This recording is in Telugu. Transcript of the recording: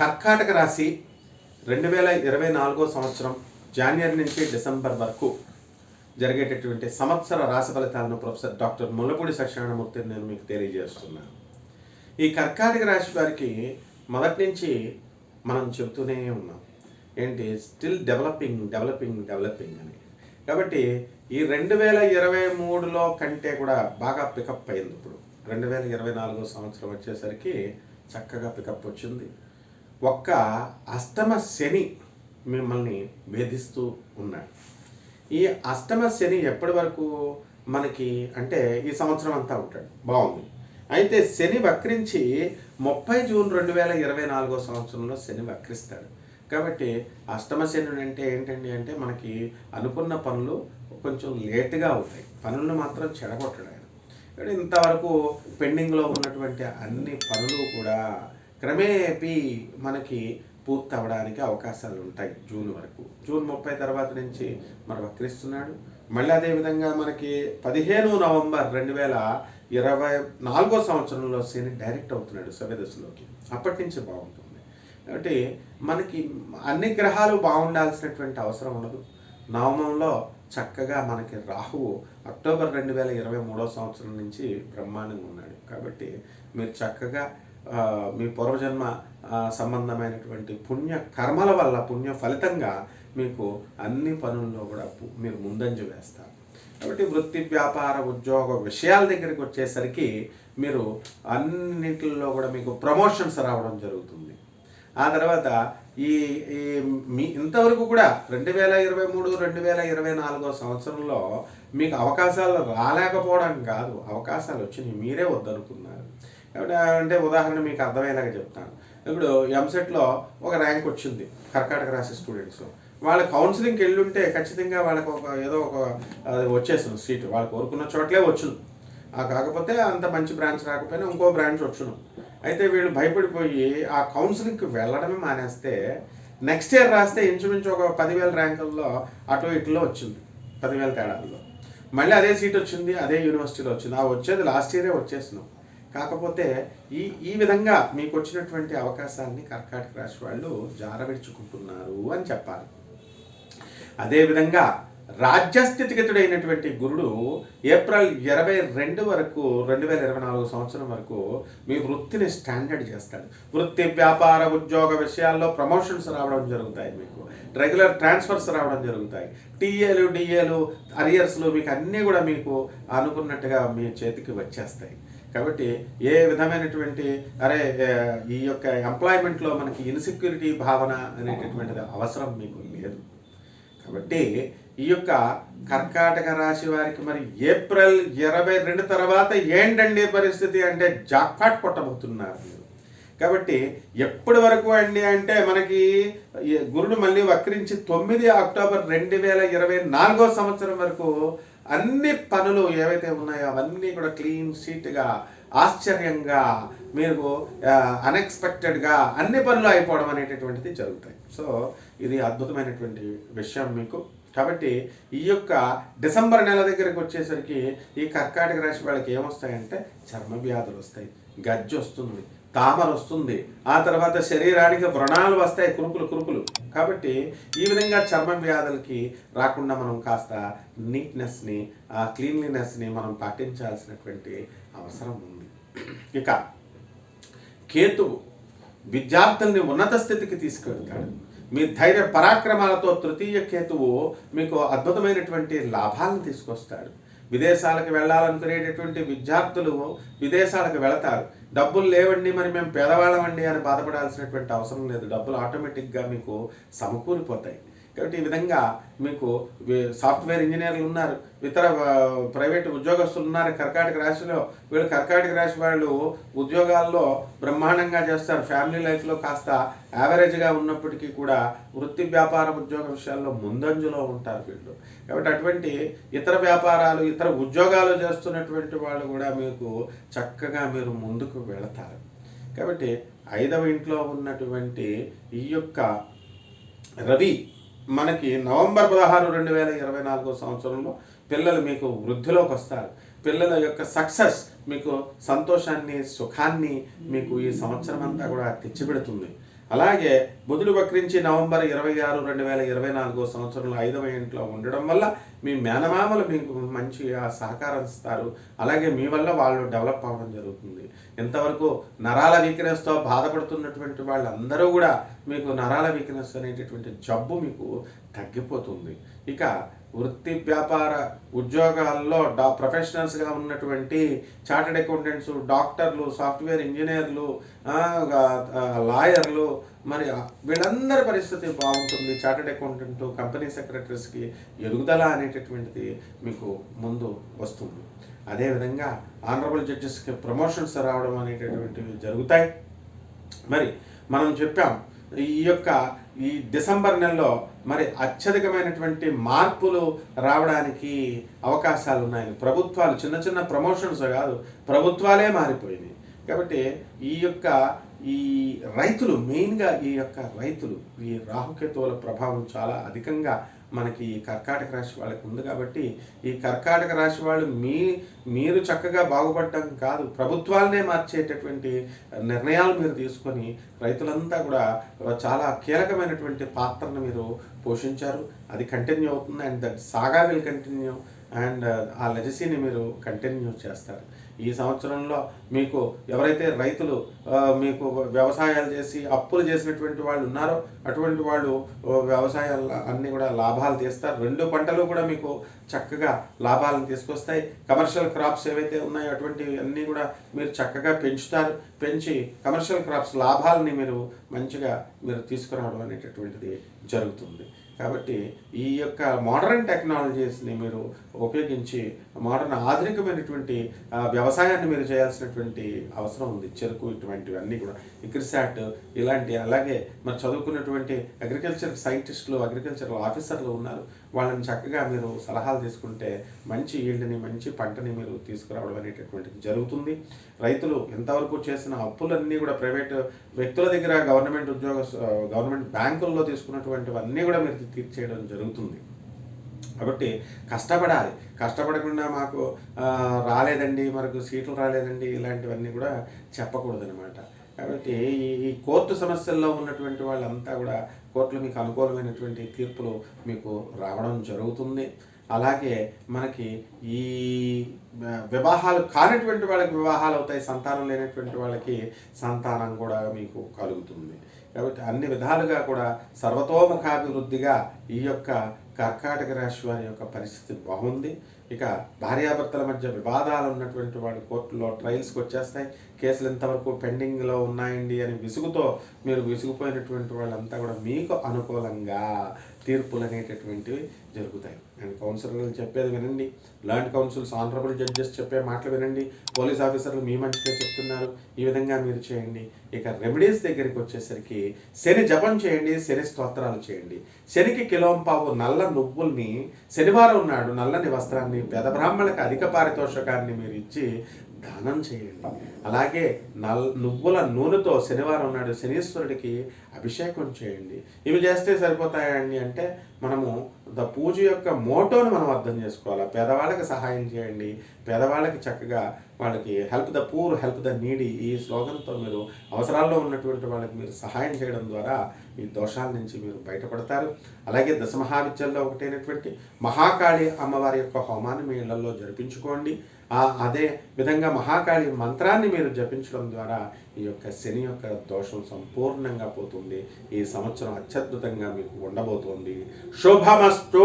కర్కాటక రాశి 2024 సంవత్సరం జనవరి నుంచి డిసెంబర్ వరకు జరిగేటటువంటి సంవత్సర రాశి ఫలితాలను ప్రొఫెసర్ డాక్టర్ ముల్లపూడి సత్యనారాయణమూర్తి నేను మీకు తెలియజేస్తున్నాను. ఈ కర్కాటక రాశి వారికి మొదటి నుంచి మనం చెబుతూనే ఉన్నాం, ఏంటి స్టిల్ డెవలపింగ్ అని. కాబట్టి ఈ 2023లో కంటే కూడా బాగా పికప్ అయింది. ఇప్పుడు 2024 సంవత్సరం వచ్చేసరికి చక్కగా పికప్ వచ్చింది. ఒక్క అష్టమ శని మిమ్మల్ని వేధిస్తూ ఉన్నాడు. ఈ అష్టమ శని ఎప్పటి వరకు మనకి అంటే ఈ సంవత్సరం అంతా ఉంటాడు, బాగుంది. అయితే శని వక్రించి 30 జూన్ 2024 సంవత్సరంలో శని వక్రిస్తాడు. కాబట్టి అష్టమ శని అంటే ఏంటండి అంటే మనకి అనుకున్న పనులు కొంచెం లేటుగా అవుతాయి, పనులను మాత్రం చెడగొట్టడం. కానీ ఇంతవరకు పెండింగ్లో ఉన్నటువంటి అన్ని పనులు కూడా క్రమేపీ మనకి పూర్తి అవ్వడానికి అవకాశాలు ఉంటాయి. జూన్ వరకు, జూన్ 30 తర్వాత నుంచి మరి వక్రిస్తున్నాడు. మళ్ళీ అదేవిధంగా మనకి 15 నవంబర్ 2024 సంవత్సరంలో శని డైరెక్ట్ అవుతున్నాడు సవ్యదశలోకి. అప్పటి నుంచి బాగుంటుంది. కాబట్టి మనకి అన్ని గ్రహాలు బాగుండాల్సినటువంటి అవసరం ఉండదు. నవమంలో చక్కగా మనకి రాహువు అక్టోబర్ 2023 సంవత్సరం నుంచి బ్రహ్మాండంగా ఉన్నాడు. కాబట్టి మీరు చక్కగా మీ పూర్వజన్మ సంబంధమైనటువంటి పుణ్య కర్మల వల్ల పుణ్య ఫలితంగా మీకు అన్ని పనుల్లో కూడా మీరు ముందంజ వేస్తారు. కాబట్టి వృత్తి, వ్యాపార, ఉద్యోగ విషయాల దగ్గరికి వచ్చేసరికి మీరు అన్నింటిలో కూడా మీకు ప్రమోషన్స్ రావడం జరుగుతుంది. ఆ తర్వాత మీ ఇంతవరకు కూడా 2023, 2024 సంవత్సరంలో మీకు అవకాశాలు రాలేకపోవడం కాదు, అవకాశాలు వచ్చినాయి, మీరే వద్దనుకున్నారు. అంటే ఉదాహరణ మీకు అర్థమయ్యేలాగా చెప్తాను. ఇప్పుడు ఎంసెట్లో ఒక ర్యాంక్ వచ్చింది కర్కాటక రాశి స్టూడెంట్స్. వాళ్ళ కౌన్సిలింగ్కి వెళ్ళుంటే ఖచ్చితంగా వాళ్ళకి ఏదో ఒక వచ్చేసింది సీటు, వాళ్ళు కోరుకున్న చోట్లే వచ్చును. కాకపోతే అంత మంచి బ్రాంచ్ రాకపోయినా ఇంకో బ్రాంచ్ వచ్చును. అయితే వీళ్ళు భయపడిపోయి ఆ కౌన్సిలింగ్కి వెళ్ళడమే మానేస్తే నెక్స్ట్ ఇయర్ రాస్తే ఇంచుమించు ఒక 10,000 ర్యాంకుల్లో అటు ఇటులో వచ్చింది, 10,000 తేడాల్లో. మళ్ళీ అదే సీట్ వచ్చింది, అదే యూనివర్సిటీలో వచ్చింది. ఆ వచ్చేది లాస్ట్ ఇయరే వచ్చేసినాం. కాకపోతే ఈ విధంగా మీకు వచ్చినటువంటి అవకాశాన్ని కర్కాటక రాశి వాళ్ళు జారవిడుచుకుంటున్నారు అని చెప్పాలి. అదేవిధంగా రాజ్యస్థితిగతుడైనటువంటి గురుడు ఏప్రిల్ 22 వరకు 2024 సంవత్సరం వరకు మీ వృత్తిని స్టాండర్డ్ చేస్తాడు. వృత్తి, వ్యాపార, ఉద్యోగ విషయాల్లో ప్రమోషన్స్ రావడం జరుగుతాయి, మీకు రెగ్యులర్ ట్రాన్స్ఫర్స్ రావడం జరుగుతాయి. టీఏలు, డిఏలు, అరియర్స్లు మీకు అన్నీ కూడా మీకు అనుకున్నట్టుగా మీ చేతికి వచ్చేస్తాయి. కాబట్టి ఏ విధమైనటువంటి ఈ యొక్క ఎంప్లాయ్మెంట్లో మనకి ఇన్సెక్యూరిటీ భావన అనేటటువంటిది అవసరం మీకు లేదు. కాబట్టి ఈ యొక్క కర్కాటక రాశి వారికి మరి ఏప్రిల్ 22 తర్వాత ఏంటండి పరిస్థితి అంటే జాక్పాట్ కొట్టబోతున్నారు మీరు. కాబట్టి ఎప్పటి వరకు అండి అంటే మనకి గురుడు మళ్ళీ వక్రించి 9 అక్టోబర్ 2024 సంవత్సరం వరకు అన్ని పనులు ఏవైతే ఉన్నాయో అవన్నీ కూడా క్లీన్ షీట్గా, ఆశ్చర్యంగా, మీకు అన్ఎక్స్పెక్టెడ్గా అన్ని పనులు అయిపోవడం అనేటటువంటిది జరుగుతాయి. సో ఇది అద్భుతమైనటువంటి విషయం మీకు. కాబట్టి ఈ యొక్క డిసెంబర్ నెల దగ్గరికి వచ్చేసరికి ఈ కర్కాటక రాశి వాళ్ళకి ఏమొస్తాయంటే చర్మ వ్యాధులు వస్తాయి, గజ్జి వస్తుంది, తామర వస్తుంది, ఆ తర్వాత శరీరానికి వ్రణాలు వస్తాయి, కురుకులు. కాబట్టి ఈ విధంగా చర్మ వ్యాధులకి రాకుండా మనం కాస్త నీట్నెస్ని, క్లీన్లీనెస్ని మనం పాటించాల్సినటువంటి అవసరం ఉంది. ఇక కేతువు విద్యార్థుల్ని ఉన్నత స్థితికి తీసుకెళ్తాడు. మీ ధైర్య పరాక్రమాలతో తృతీయ కేతువు మీకు అద్భుతమైనటువంటి లాభాలను తీసుకొస్తాడు. విదేశాలకు వెళ్ళాలనుకునేటటువంటి విద్యార్థులు విదేశాలకు వెళతారు. డబ్బులు లేవండి, మరి మేము పేదవాళ్ళమండి అని బాధపడాల్సినటువంటి అవసరం లేదు, డబ్బులు ఆటోమేటిక్గా మీకు సమకూరిపోతాయి. కాబట్టి ఈ విధంగా మీకు సాఫ్ట్వేర్ ఇంజనీర్లు ఉన్నారు, ఇతర ప్రైవేట్ ఉద్యోగస్తులు ఉన్నారు కర్కాటక రాశిలో. వీళ్ళు కర్కాటక రాశి వాళ్ళు ఉద్యోగాల్లో బ్రహ్మాండంగా చేస్తారు. ఫ్యామిలీ లైఫ్లో కాస్త యావరేజ్గా ఉన్నప్పటికీ కూడా వృత్తి, వ్యాపార, ఉద్యోగ విషయాల్లో ముందంజలో ఉంటారు వీళ్ళు. కాబట్టి అటువంటి ఇతర వ్యాపారాలు, ఇతర ఉద్యోగాలు చేస్తున్నటువంటి వాళ్ళు కూడా మీకు చక్కగా మీరు ముందుకు వెళతారు. కాబట్టి 5వ ఇంట్లో ఉన్నటువంటి ఈ యొక్క రవి మనకి నవంబర్ 16, 2024 సంవత్సరంలో పిల్లలు మీకు వృద్ధిలోకి వస్తారు. పిల్లల యొక్క సక్సెస్ మీకు సంతోషాన్ని, సుఖాన్ని మీకు ఈ సంవత్సరం అంతా కూడా తెచ్చిపెడుతుంది. అలాగే బుధుడు వక్రించి నవంబర్ 26, 2024 సంవత్సరంలో 5వ ఇంట్లో ఉండడం వల్ల మీ మేనమామలు మీకు మంచిగా సహకారం ఇస్తారు. అలాగే మీ వల్ల వాళ్ళు డెవలప్ అవ్వడం జరుగుతుంది. ఇంతవరకు నరాల వీక్నెస్తో బాధపడుతున్నటువంటి వాళ్ళందరూ కూడా మీకు నరాల వీక్నెస్ అనేటటువంటి జబ్బు మీకు తగ్గిపోతుంది. ఇక వృత్తి వ్యాపార ఉద్యోగాల్లో ప్రొఫెషనల్స్గా ఉన్నటువంటి చార్టెడ్ అకౌంటెంట్స్, డాక్టర్లు, సాఫ్ట్వేర్ ఇంజనీర్లు, లాయర్లు, మరి వీళ్ళందరి పరిస్థితి బాగుంటుంది. చార్టెడ్ అకౌంటెంట్, కంపెనీ సెక్రటరీస్కి ఎదుగుదల అనేటటువంటిది మీకు ముందు వస్తుంది. అదేవిధంగా ఆనరబుల్ జడ్జెస్కి ప్రమోషన్స్ రావడం అనేటటువంటివి జరుగుతాయి. మరి మనం చెప్పాం ఈ డిసెంబర్ నెలలో మరి అత్యధికమైనటువంటి మార్పులు రావడానికి అవకాశాలు ఉన్నాయని, ప్రభుత్వాలు చిన్న చిన్న ప్రమోషన్స్ కాదు, ప్రభుత్వాలే మారిపోయినాయి. కాబట్టి ఈ రైతులు మెయిన్గా రైతులు ఈ రాహుకేతువుల ప్రభావం చాలా అధికంగా మనకి ఈ కర్కాటక రాశి వాళ్ళకి ఉంది. కాబట్టి ఈ కర్కాటక రాశి వాళ్ళు మీరు చక్కగా బాగుపడటం కాదు, ప్రభుత్వాలనే మార్చేటటువంటి నిర్ణయాలు మీరు తీసుకొని రైతులంతా కూడా చాలా కీలకమైనటువంటి పాత్రను మీరు పోషించారు. అది కంటిన్యూ అవుతుంది. And that saga will continue. And ఆ లెగసీని మీరు కంటిన్యూ చేస్తారు. ఈ సంవత్సరంలో మీకు ఎవరైతే రైతులు మీకు వ్యవసాయాలు చేసి అప్పులు చేసినటువంటి వాళ్ళు ఉన్నారో అటువంటి వాళ్ళు వ్యవసాయాలు అన్నీ కూడా లాభాలు తీస్తారు. 2 పంటలు కూడా మీకు చక్కగా లాభాలను తీసుకొస్తాయి. కమర్షియల్ క్రాప్స్ ఏవైతే ఉన్నాయో అటువంటివి అన్నీ కూడా మీరు చక్కగా పెంచుతారు. పెంచి కమర్షియల్ క్రాప్స్ లాభాలని మీరు మంచిగా తీసుకురావడం అనేటటువంటిది జరుగుతుంది. కాబట్టి ఈ మోడర్న్ టెక్నాలజీస్ని మీరు ఉపయోగించి ఆధునికమైనటువంటి వ్యవసాయాన్ని మీరు చేయాల్సినటువంటి అవసరం ఉంది. చెరుకు ఇటువంటివి అన్నీ కూడా ఇక్రిసాట్ ఇలాంటి, అలాగే మరి చదువుకున్నటువంటి అగ్రికల్చర్ సైంటిస్టులు, అగ్రికల్చర్ ఆఫీసర్లు ఉన్నారు. వాళ్ళని చక్కగా మీరు సలహాలు తీసుకుంటే మంచి ఈల్డ్ని, మంచి పంటని మీరు తీసుకురావడం అనేటటువంటిది జరుగుతుంది. రైతులు ఎంతవరకు చేసిన అప్పులన్నీ కూడా ప్రైవేటు వ్యక్తుల దగ్గర, గవర్నమెంట్ బ్యాంకుల్లో తీసుకున్నటువంటివన్నీ కూడా మీరు తీర్చేయడం జరుగుతుంది. కాబట్టి కష్టపడాలి. కష్టపడకుండా మాకు రాలేదండి, మనకు సీట్లు రాలేదండి, ఇలాంటివన్నీ కూడా చెప్పకూడదు అనమాట. కాబట్టి ఈ కోర్టు సమస్యల్లో ఉన్నటువంటి వాళ్ళంతా కూడా కోర్టులు మీకు అనుకూలమైనటువంటి తీర్పులు మీకు రావడం జరుగుతుంది. అలాగే మనకి ఈ వివాహాలు కానిటువంటి వాళ్ళకి వివాహాలు అవుతాయి. సంతానం లేనటువంటి వాళ్ళకి సంతానం కూడా మీకు కలుగుతుంది. కాబట్టి అన్ని విధాలుగా కూడా సర్వతోముఖాభివృద్ధిగా ఈ కర్కాటక రాశి వారి పరిస్థితి బాగుంది. ఇక భార్యాభర్తల మధ్య వివాదాలు ఉన్నటువంటి వాళ్ళు కోర్టులో ట్రయల్స్కి వచ్చేస్తాయి. కేసులు ఎంతవరకు పెండింగ్లో ఉన్నాయండి అని మీరు విసిగిపోయినటువంటి వాళ్ళంతా కూడా మీకు అనుకూలంగా తీర్పులు అనేటటువంటివి జరుగుతాయి. అండ్ కౌన్సిలర్లు చెప్పేది వినండి. ల్యాండ్ కౌన్సిల్స్, ఆనరబుల్ జడ్జెస్ చెప్పే మాటలు వినండి. పోలీస్ ఆఫీసర్లు మీ మంచిగా చెప్తున్నారు, ఈ విధంగా మీరు చేయండి. ఇక రెమెడీస్ దగ్గరికి వచ్చేసరికి శని జపం చేయండి, శని స్తోత్రాలు చేయండి. శనికి కిలోంపావు నల్ల నువ్వుల్ని శనివారం నాడు నల్లని వస్త్రాన్ని పేద బ్రాహ్మణులకు అధిక పారితోషకాన్ని మీరు ఇచ్చి దానం చేయండి. అలాగే నువ్వుల నూనెతో శనివారం నాడు శనీశ్వరుడికి అభిషేకం చేయండి. ఇవి చేస్తే సరిపోతాయండి అంటే మనము పూజ మోటోను మనం అర్థం చేసుకోవాలి. పేదవాళ్ళకి సహాయం చేయండి, పేదవాళ్ళకి చక్కగా వాళ్ళకి help the poor, help the needy, ఈ స్లోగన్తో మీరు అవసరాల్లో ఉన్నటువంటి వాళ్ళకి మీరు సహాయం చేయడం ద్వారా ఈ దోషాల నుంచి మీరు బయటపడతారు. అలాగే దశమహావిద్యల్లో ఒకటైనటువంటి మహాకాళి అమ్మవారి హోమాన్ని మీ ఇళ్లలో జరిపించుకోండి. అదే విధంగా మహాకాళి మంత్రాన్ని మీరు జపించడం ద్వారా ఈ శని దోషం సంపూర్ణంగా పోతుంది. ఈ సంవత్సరం అత్యద్భుతంగా మీకు ఉండబోతోంది. శుభమస్తు.